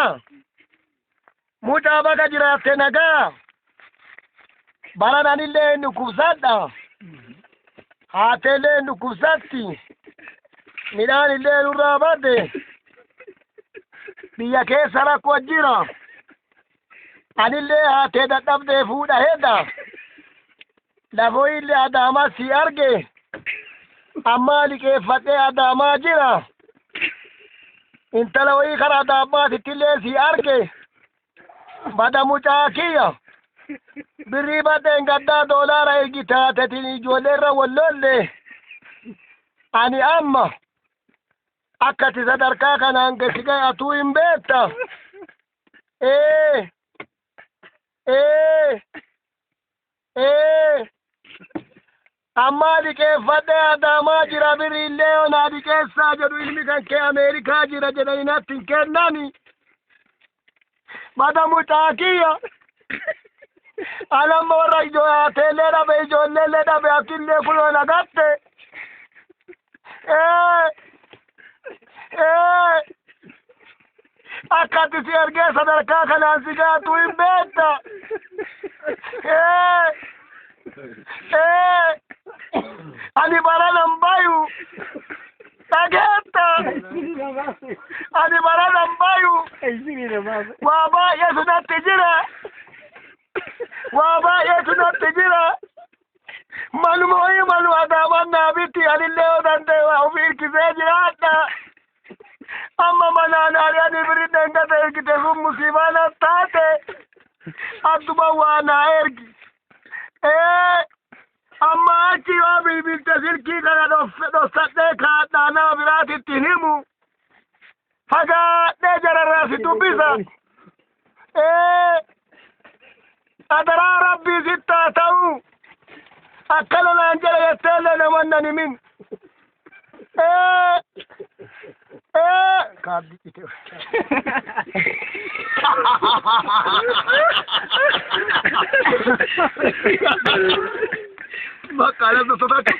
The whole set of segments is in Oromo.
nagaa mucaa baga jiraatte nagaa barananillee nukkubsadha haateellee nukkubsatti midhaanillee nurraa badde biyya keessa rakkoo jira anillee haatee dadhabdee fuudha hedda lafooyillee adaamaa si arge ammaa liqeeffadhee adaamaa jira intala wayii karaa adaabaatittillee si arge bada mucaa kiyya birrii badheen gaddaa doolaara ergitaatetin ijoolleerra wallolle ani amma akkati sadarkaa kanaan gasi gahe atuu hin beekta amma liqeeffadhee adaamaa jira birriillee onaa liqeessaa jedhu ilmi kan kee Ameerikaa jira jedhanii natti hin kennani bada mucaa kiyya alamma warra haateellee dhabe ijoolleellee dhabe atillee kunoo nagatte akkati si ergee sadarkaa kanaan si gaatu hin beekta ani baranan bayu dhageetta ani baranan bayu waa baay'eetu natti jira waa baay'eetu natti jira manuma wayii manu adaaman naabitti anillee yoo danda'e waa ofii hirkisee jiraadha amma manaan ari'anii biridheen gata ergite sun musiibaa natti taate adduma waa naa ergi amma achi yoo bilbilte silkii kana dhossadhee kaadhaa nama biraatitti himu fagaadhee jararraa si dubbisa adaraa rabbii sittaa ta'u akkana naan jedhe jetteellee namannan himin kaabdi ite bakka ala sosotaatu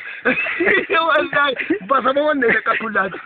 wallahi basama wanne akka kullaati